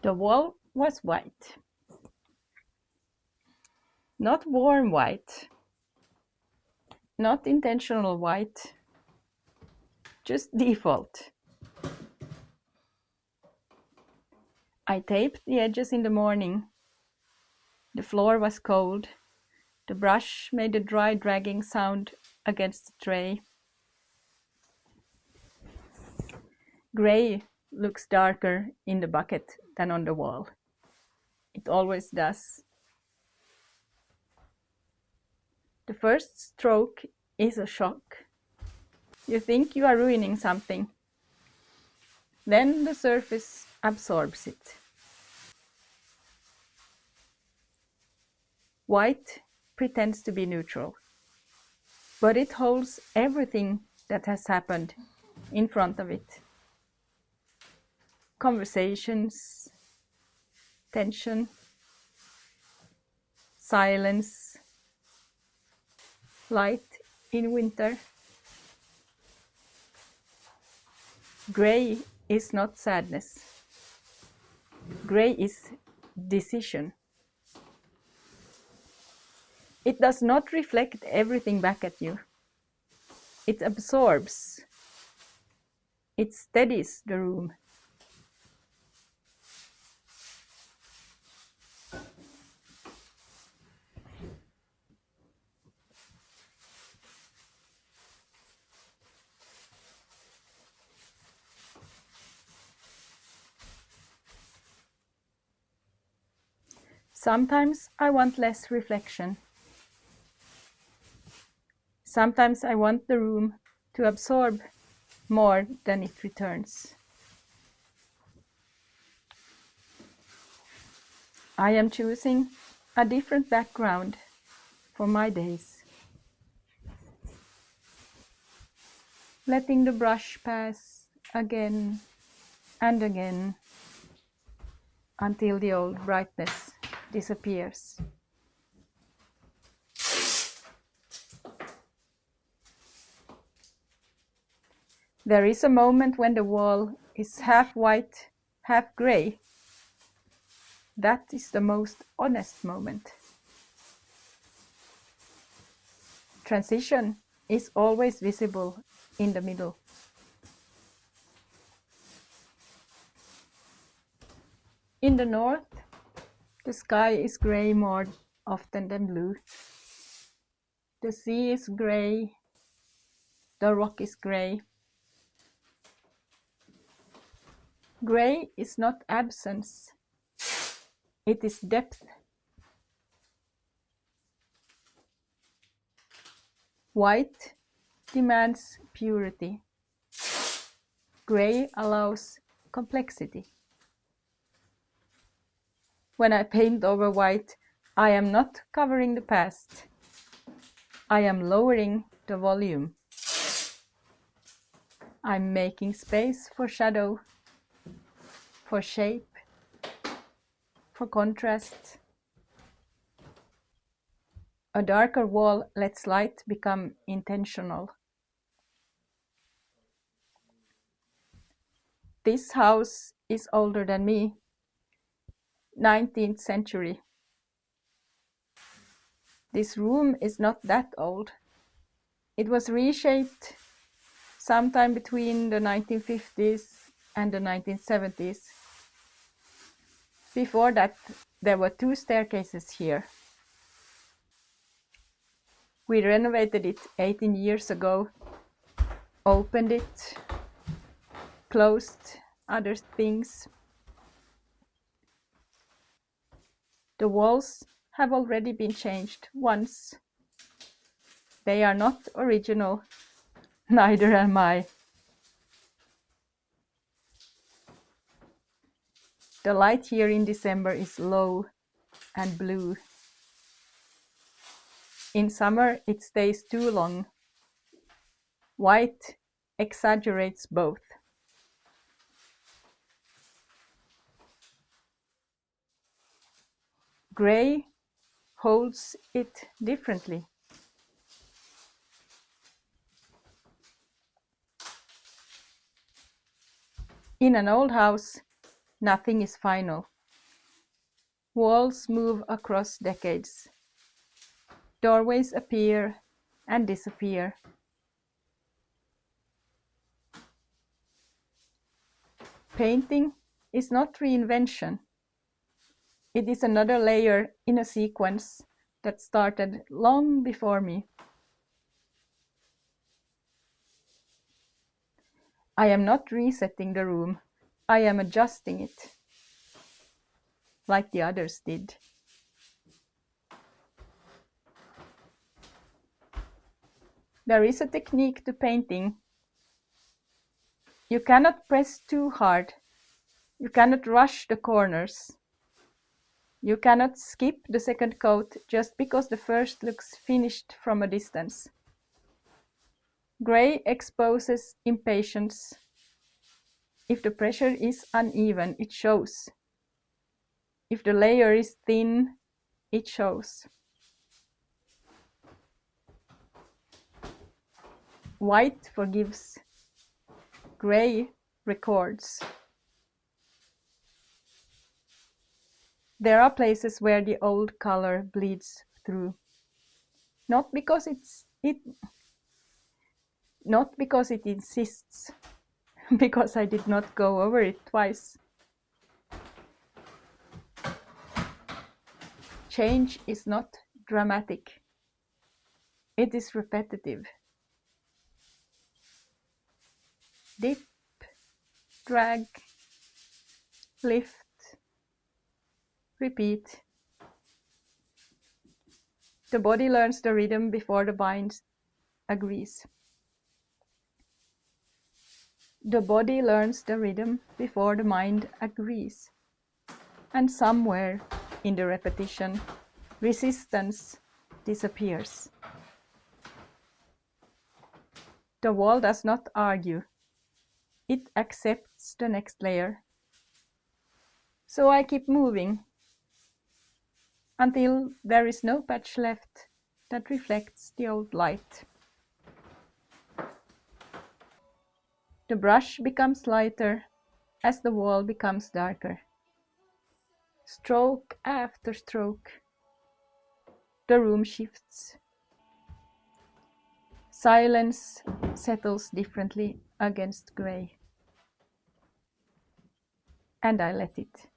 The wall was white. Not warm white, not intentional white, just default. I taped the edges in the morning. The floor was cold. The brush made a dry dragging sound against the tray. Gray looks darker in the bucket than on the wall. It always does. The first stroke is a shock. You think you are ruining something. Then the surface absorbs it. White pretends to be neutral, but it holds everything that has happened in front of it. Conversations, tension, silence, light in winter. Gray is not sadness. Gray is decision. It does not reflect everything back at you. It absorbs. It steadies the room. Sometimes I want less reflection. Sometimes I want the room to absorb more than it returns. I am choosing a different background for my days. Letting the brush pass again and again until the old brightness disappears. There is a moment when the wall is half white, half gray. That is the most honest moment. Transition is always visible in the middle. In the north, the sky is gray more often than blue. The sea is gray. The rock is gray. Gray is not absence. It is depth. White demands purity. Gray allows complexity. When I paint over white, I am not covering the past. I am lowering the volume. I'm making space for shadow, for shape, for contrast. A darker wall lets light become intentional. This house is older than me, 19th century. This room is not that old. It was reshaped sometime between the 1950s and the 1970s. Before that, there were 2 staircases here. We renovated it 18 years ago, opened it, closed other things. The walls have already been changed once. They are not original, neither am I. The light here in December is low and blue. In summer it stays too long. White exaggerates both. Gray holds it differently. In an old house, nothing is final. Walls move across decades. Doorways appear and disappear. Painting is not reinvention. It is another layer in a sequence that started long before me. I am not resetting the room. I am adjusting it, like the others did. There is a technique to painting. You cannot press too hard. You cannot rush the corners. You cannot skip the second coat just because the first looks finished from a distance. Gray exposes impatience. If the pressure is uneven, it shows. If the layer is thin, it shows. White forgives. Gray records. There are places where the old color bleeds through. Not because it insists, because I did not go over it twice. Change is not dramatic. It is repetitive. Dip, drag, lift, repeat. The body learns the rhythm before the mind agrees. The body learns the rhythm before the mind agrees. And somewhere in the repetition, resistance disappears. The wall does not argue. It accepts the next layer. So I keep moving until there is no patch left that reflects the old light. The brush becomes lighter as the wall becomes darker. Stroke after stroke, the room shifts. Silence settles differently against gray. And I let it.